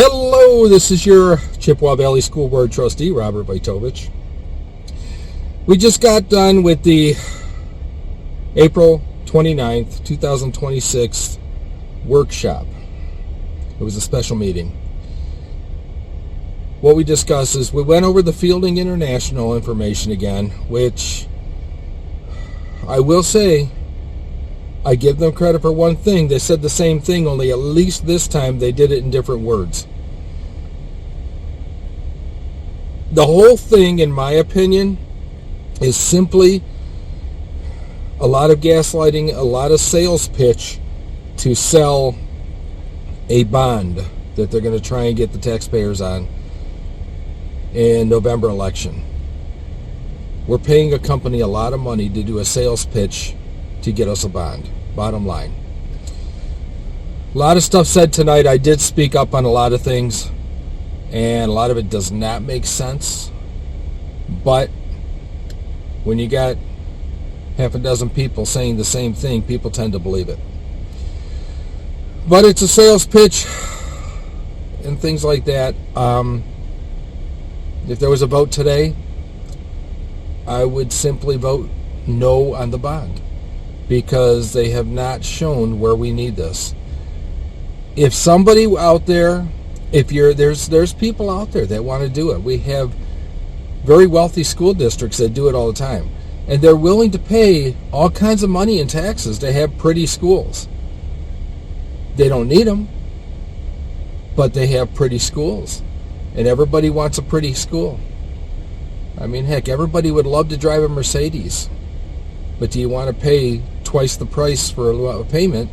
Hello, this is your Chippewa Valley School Board Trustee, Robert Wojtowicz. We just got done with the April 29th, 2026 workshop. It was a special meeting. What we discussed is we went over the Fielding International information again, which I will say, I give them credit for one thing. They said the same thing, only at least this time they did it in different words. The whole thing, in my opinion, is simply a lot of gaslighting, a lot of sales pitch to sell a bond that they're going to try and get the taxpayers on in November election. We're paying a company a lot of money to do a sales pitch to get us a bond. Bottom line. A lot of stuff said tonight. I did speak up on a lot of things, and a lot of it does not make sense. But when you got half a dozen people saying the same thing, people tend to believe it. But it's a sales pitch and things like that. If there was a vote today, I would simply vote no on the bond, because they have not shown where we need this. If somebody out there, there's people out there that want to do it. We have very wealthy school districts that do it all the time, and they're willing to pay all kinds of money in taxes to have pretty schools. They don't need them, but they have pretty schools, and everybody wants a pretty school. I mean, heck, everybody would love to drive a Mercedes, but do you want to pay twice the price for a payment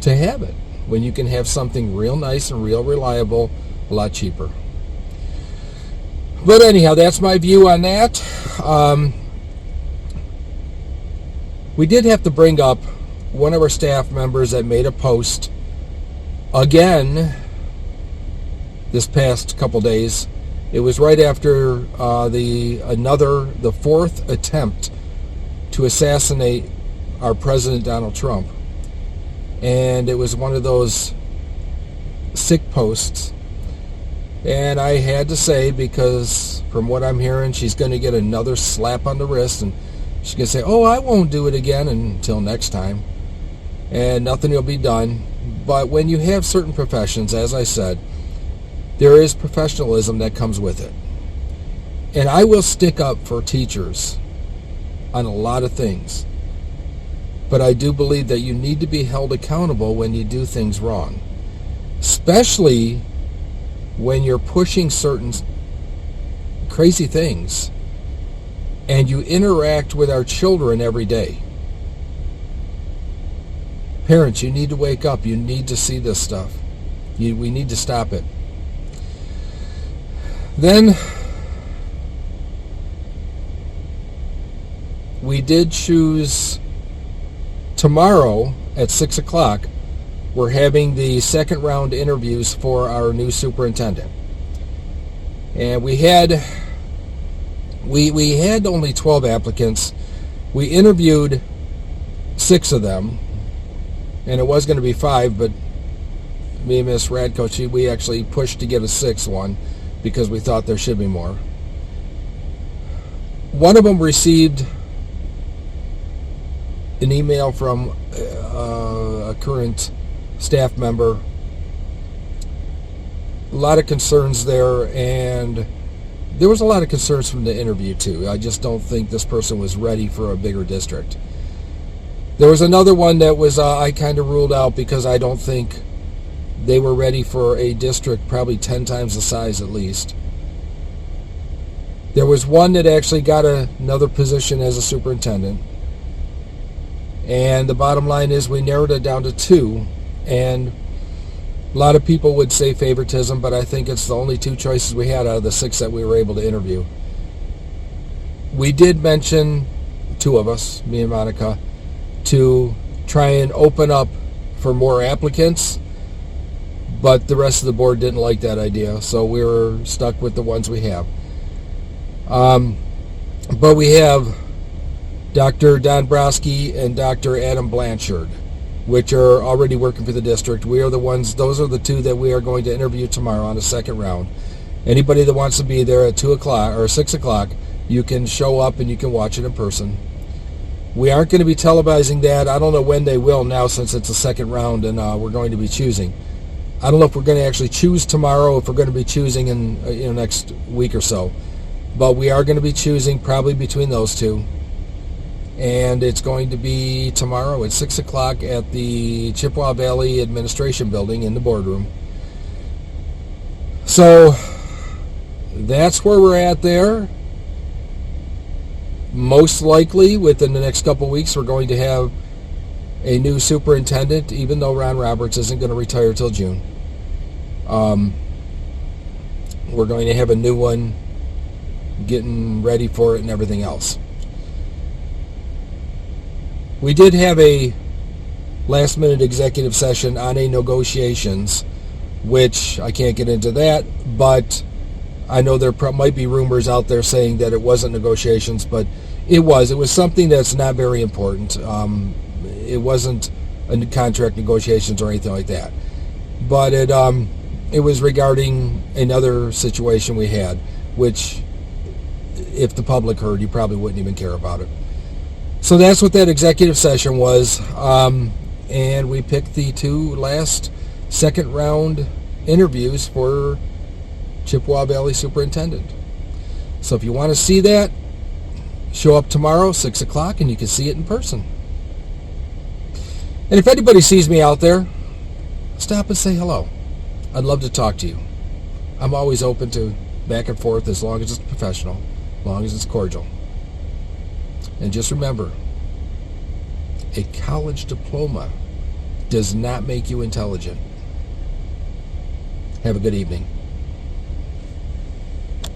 to have it when you can have something real nice and real reliable a lot cheaper? But anyhow, that's my view on that. We did have to bring up one of our staff members that made a post again this past couple days. It was right after the fourth attempt to assassinate our President Donald Trump. And it was one of those sick posts. And I had to say, because from what I'm hearing, she's going to get another slap on the wrist, and she's going to say, oh, I won't do it again until next time, and nothing will be done. But when you have certain professions, as I said, there is professionalism that comes with it. And I will stick up for teachers on a lot of things. But I do believe that you need to be held accountable when you do things wrong. Especially when you're pushing certain crazy things and you interact with our children every day. Parents, you need to wake up. You need to see this stuff. We need to stop it. Then we did choose tomorrow at 6 o'clock. We're having the second round interviews for our new superintendent. And we had only 12 applicants. We interviewed 6 of them, and it was going to be 5, but me and Miss Radyko, we actually pushed to get a 6th one because we thought there should be more. One of them received an email from a current staff member. A lot of concerns there, and there was a lot of concerns from the interview too. I just don't think this person was ready for a bigger district. There was another one that was I kind of ruled out because I don't think they were ready for a district probably 10 times the size at least. There was one that actually got another position as a superintendent. And the bottom line is we narrowed it down to 2. And a lot of people would say favoritism, but I think it's the only 2 choices we had out of the 6 that we were able to interview. We did mention, 2 of us, me and Monica, to try and open up for more applicants, but the rest of the board didn't like that idea, so we were stuck with the ones we have. But we have Dr. Don Brosky and Dr. Adam Blanchard. which are already working for the district. We are the ones, those are the two that we are going to interview tomorrow on the second round. Anybody that wants to be there at 2 o'clock or 6 o'clock, you can show up and you can watch it in person. We aren't going to be televising that. I don't know when they will now, since it's the second round and we're going to be choosing. I don't know if we're going to actually choose tomorrow, if we're going to be choosing in next week or so. But we are going to be choosing probably between those two. And it's going to be tomorrow at 6 o'clock at the Chippewa Valley Administration Building in the boardroom. So that's where we're at there. Most likely within the next couple weeks we're going to have a new superintendent, even though Ron Roberts isn't going to retire till June. We're going to have a new one, getting ready for it and everything else. We did have a last-minute executive session on a negotiations, which I can't get into that, but I know there might be rumors out there saying that it wasn't negotiations, but it was. It was something that's not very important. It wasn't a contract negotiations or anything like that. But it was regarding another situation we had, which if the public heard, you probably wouldn't even care about it. So that's what that executive session was. And we picked the two last second round interviews for Chippewa Valley Superintendent. So if you want to see that, show up tomorrow, 6 o'clock, and you can see it in person. And if anybody sees me out there, stop and say hello. I'd love to talk to you. I'm always open to back and forth as long as it's professional, as long as it's cordial. And just remember, a college diploma does not make you intelligent. Have a good evening.